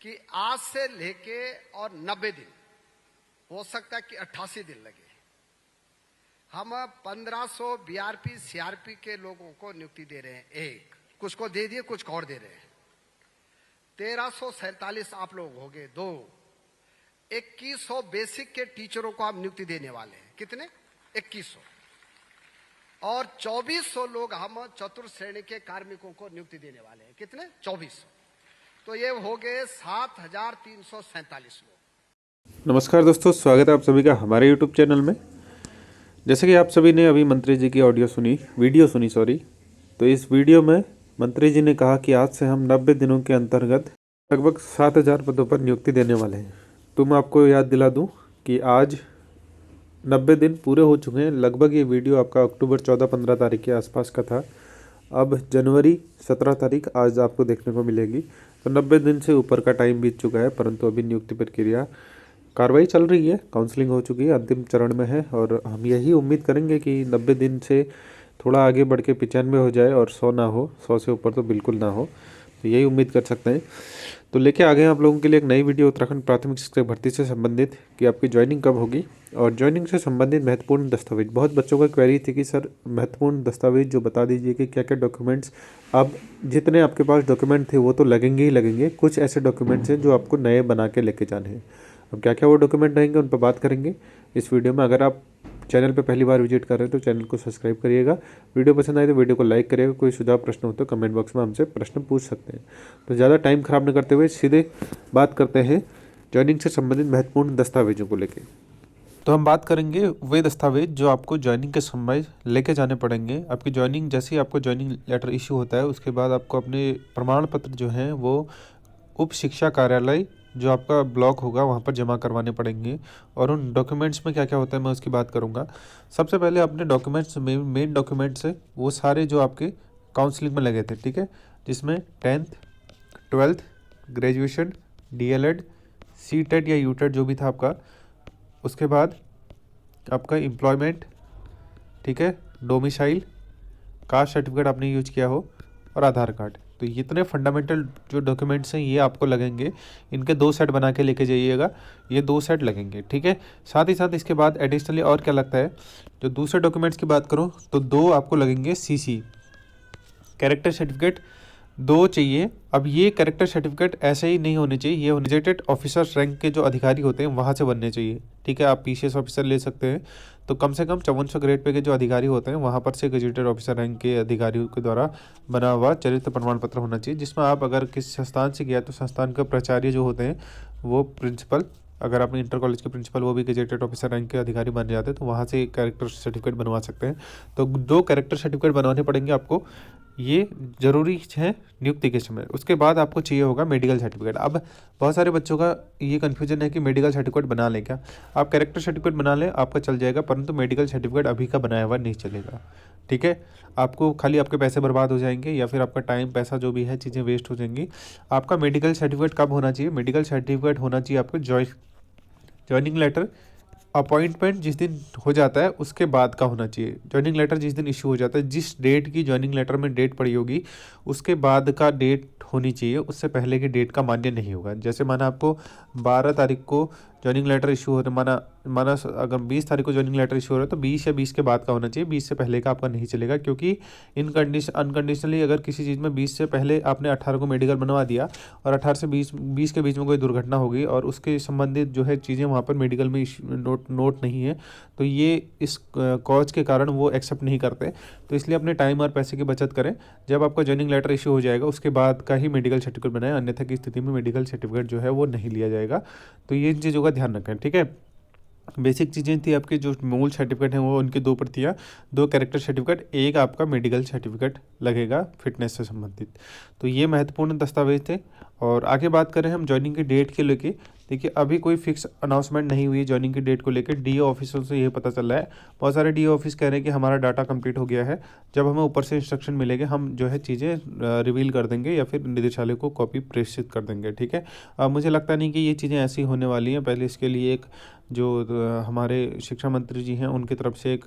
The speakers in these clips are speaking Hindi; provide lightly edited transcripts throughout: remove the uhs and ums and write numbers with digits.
कि आज से लेके और 90 दिन, हो सकता है कि 88 दिन लगे, हम 1500 बीआरपी सीआरपी के लोगों को नियुक्ति दे रहे हैं। एक कुछ को दे दिए, कुछ को और दे रहे हैं। 1347 आप लोग हो गए। 2 2100 बेसिक के टीचरों को आप नियुक्ति देने वाले हैं। कितने? 2100। और 2400 लोग हम चतुर्थ श्रेणी के कार्मिकों को नियुक्ति देने वाले हैं। कितने? 2400। तो ये हो गए 7347 लोग। नमस्कार दोस्तों, स्वागत है आप सभी का हमारे यूट्यूब चैनल में। जैसे कि आप सभी ने अभी मंत्री जी की वीडियो सुनी। तो इस वीडियो में मंत्री जी ने कहा कि आज से हम 90 दिनों के अंतर्गत लगभग 7000 पदों पर नियुक्ति देने वाले हैं। तो मैं आपको याद दिला दूं कि आज 90 दिन पूरे हो चुके हैं। लगभग ये वीडियो आपका अक्टूबर 14-15 तारीख के आसपास का था। अब जनवरी 17 तारीख आज आपको देखने को मिलेगी। तो 90 दिन से ऊपर का टाइम बीत चुका है, परंतु अभी नियुक्ति प्रक्रिया कार्रवाई चल रही है। काउंसलिंग हो चुकी है, अंतिम चरण में है और हम यही उम्मीद करेंगे कि 90 दिन से थोड़ा आगे बढ़ के 95 हो जाए और 100 ना हो, 100 से ऊपर तो बिल्कुल ना हो। तो यही उम्मीद कर सकते हैं। तो लेके आ गए हैं आप लोगों के लिए एक नई वीडियो उत्तराखंड प्राथमिक शिक्षक भर्ती से संबंधित कि आपकी ज्वाइनिंग कब होगी और ज्वाइनिंग से संबंधित महत्वपूर्ण दस्तावेज। बहुत बच्चों का क्वेरी थी कि सर महत्वपूर्ण दस्तावेज जो बता दीजिए कि क्या क्या डॉक्यूमेंट्स। अब जितने आपके पास डॉक्यूमेंट थे वो तो लगेंगे ही लगेंगे। कुछ ऐसे डॉक्यूमेंट्स हैं जो आपको नए बना के लेके जाने हैं। अब क्या क्या वो डॉक्यूमेंट रहेंगे उन पर बात करेंगे इस वीडियो में। अगर आप चैनल पे पहली बार विजिट कर रहे हैं तो चैनल को सब्सक्राइब करिएगा। वीडियो पसंद आए तो वीडियो को लाइक करिएगा। कोई सुझाव प्रश्न हो तो कमेंट बॉक्स में हमसे प्रश्न पूछ सकते हैं। तो ज़्यादा टाइम खराब न करते हुए सीधे बात करते हैं ज्वाइनिंग से संबंधित महत्वपूर्ण दस्तावेजों को लेकर। तो हम बात करेंगे वे दस्तावेज जो आपको ज्वाइनिंग के समय लेके जाने पड़ेंगे। आपकी ज्वाइनिंग, जैसे ही आपको ज्वाइनिंग लेटर इशू होता है उसके बाद आपको अपने प्रमाण पत्र जो हैं वो उप शिक्षा कार्यालय जो आपका ब्लॉक होगा वहाँ पर जमा करवाने पड़ेंगे। और उन डॉक्यूमेंट्स में क्या क्या होता है मैं उसकी बात करूँगा। सबसे पहले अपने डॉक्यूमेंट्स में मेन डॉक्यूमेंट्स है वो सारे जो आपके काउंसलिंग में लगे थे, ठीक है, जिसमें 10th 12th graduation, DLED, CTET या UTET जो भी था आपका। उसके बाद आपका एम्प्लॉयमेंट, ठीक है, डोमिसाइल, कास्ट सर्टिफिकेट आपने यूज किया हो और आधार कार्ड। तो इतने फंडामेंटल जो डॉक्यूमेंट्स हैं ये आपको लगेंगे। इनके 2 सेट बना के लेके जाइएगा। ये 2 सेट लगेंगे, ठीक है। साथ ही साथ इसके बाद एडिशनली और क्या लगता है, जो दूसरे डॉक्यूमेंट्स की बात करूँ तो 2 आपको लगेंगे CC कैरेक्टर सर्टिफिकेट 2 चाहिए। अब ये कैरेक्टर सर्टिफिकेट ऐसे ही नहीं होने चाहिए, ये गेजेटेड ऑफिसर रैंक के जो अधिकारी होते हैं वहाँ से बनने चाहिए, ठीक है। आप PCS ऑफिसर ले सकते हैं तो कम से कम 5400 ग्रेड पे के जो अधिकारी होते हैं वहाँ पर से गेजेटेड ऑफिसर रैंक के अधिकारियों के द्वारा बना हुआ चरित्र प्रमाण पत्र होना चाहिए, जिसमें आप अगर किसी संस्थान से गया तो संस्थान के प्राचार्य जो होते हैं वो प्रिंसिपल, अगर आपने इंटर कॉलेज के प्रिंसिपल वो भी गेजेटेड ऑफिसर रैंक के अधिकारी बन जाते हैं तो वहाँ से कैरेक्टर सर्टिफिकेट बनवा सकते हैं। तो 2 कैरेक्टर सर्टिफिकेट बनवाने पड़ेंगे आपको, ये ज़रूरी है नियुक्ति के समय। उसके बाद आपको चाहिए होगा मेडिकल सर्टिफिकेट। अब बहुत सारे बच्चों का ये कन्फ्यूजन है कि मेडिकल सर्टिफिकेट बना लें क्या। आप कैरेक्टर सर्टिफिकेट बना लें, आपका चल जाएगा, परंतु मेडिकल सर्टिफिकेट अभी का बनाया हुआ नहीं चलेगा, ठीक है। आपको खाली आपके पैसे बर्बाद हो जाएंगे या फिर आपका टाइम पैसा जो भी है चीज़ें वेस्ट हो जाएंगी। आपका मेडिकल सर्टिफिकेट कब होना चाहिए? मेडिकल सर्टिफिकेट होना चाहिए आपको ज्वाइनिंग लेटर अपॉइंटमेंट जिस दिन हो जाता है उसके बाद का होना चाहिए। ज्वाइनिंग लेटर जिस दिन इशू हो जाता है, जिस डेट की ज्वाइनिंग लेटर में डेट पड़ी होगी उसके बाद का डेट होनी चाहिए, उससे पहले की डेट का मान्य नहीं होगा। जैसे माना आपको 12 तारीख को ज्वाइनिंग लेटर इशू हो रहा है, माना अगर 20 तारीख को ज्वाइनिंग लेटर इशू हो रहा है तो 20 या 20 के बाद का होना चाहिए, 20 से पहले का आपका नहीं चलेगा। क्योंकि अनकंडीशनली अगर किसी चीज़ में 20 से पहले आपने 18 को मेडिकल बनवा दिया और 18 से 20 के बीच में कोई दुर्घटना होगी और उसके संबंधित जो है चीज़ें वहाँ पर मेडिकल में नोट नहीं है तो ये इस कॉज के कारण वो एक्सेप्ट नहीं करते। तो इसलिए अपने टाइम और पैसे की बचत करें। जब आपका ज्वाइनिंग लेटर इशू हो जाएगा उसके बाद का ही मेडिकल सर्टिफिकेट बनाएं, अन्यथा की स्थिति में मेडिकल सर्टिफिकेट जो है वो नहीं लिया जाएगा। तो ये चीज़ों का ध्यान रखें, ठीक है। बेसिक चीज़ें थी आपके जो मूल सर्टिफिकेट हैं वो उनकी 2 प्रतियाँ, 2 कैरेक्टर सर्टिफिकेट, एक आपका मेडिकल सर्टिफिकेट लगेगा फिटनेस से संबंधित। तो ये महत्वपूर्ण दस्तावेज थे। और आगे बात करें हम ज्वाइनिंग की डेट के लेके, देखिए अभी कोई फिक्स अनाउंसमेंट नहीं हुई है ज्वाइनिंग की डेट को लेकर। DO ऑफिसों से ये पता चल रहा है, बहुत सारे DO ऑफिस कह रहे हैं कि हमारा डाटा कंप्लीट हो गया है, जब हमें ऊपर से इंस्ट्रक्शन मिलेंगे हम जो है चीज़ें रिवील कर देंगे या फिर निदेशालय को कॉपी प्रेषित कर देंगे, ठीक है। मुझे लगता नहीं कि ये चीज़ें ऐसी होने वाली हैं। पहले इसके लिए एक जो हमारे शिक्षा मंत्री जी हैं उनकी तरफ से एक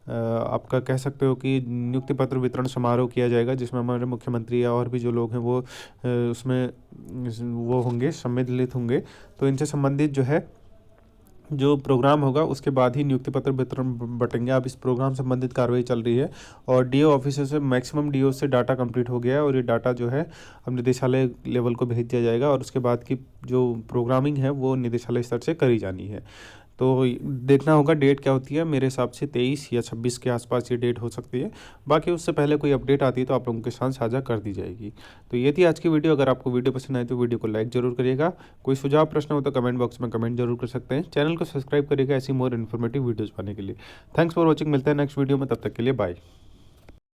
आपका कह सकते हो कि नियुक्ति पत्र वितरण समारोह किया जाएगा, जिसमें हमारे मुख्यमंत्री या और भी जो लोग हैं वो उसमें वो होंगे, सम्मिलित होंगे। तो इनसे संबंधित जो है जो प्रोग्राम होगा उसके बाद ही नियुक्ति पत्र वितरण बटेंगे। अब इस प्रोग्राम संबंधित कार्रवाई चल रही है और डीओ ऑफिसर से मैक्सिमम डीओ से डाटा कंप्लीट हो गया है और ये डाटा जो है अब निदेशालय लेवल को भेज दिया जाएगा और उसके बाद की जो प्रोग्रामिंग है वो निदेशालय स्तर से करी जानी है। तो देखना होगा डेट क्या होती है। मेरे हिसाब से 23 या 26 के आसपास ये डेट हो सकती है। बाकी उससे पहले कोई अपडेट आती है तो आप लोगों के साथ साझा कर दी जाएगी। तो ये थी आज की वीडियो। अगर आपको वीडियो पसंद आए तो वीडियो को लाइक जरूर करिएगा। कोई सुझाव प्रश्न हो तो कमेंट बॉक्स में कमेंट जरूर कर सकते हैं। चैनल को सब्सक्राइब करिएगा ऐसी मोर इन्फॉर्मेटिव वीडियोज़ पाने के लिए। Thanks for watching. मिलते हैं नेक्स्ट वीडियो में, तब तक के लिए बाय।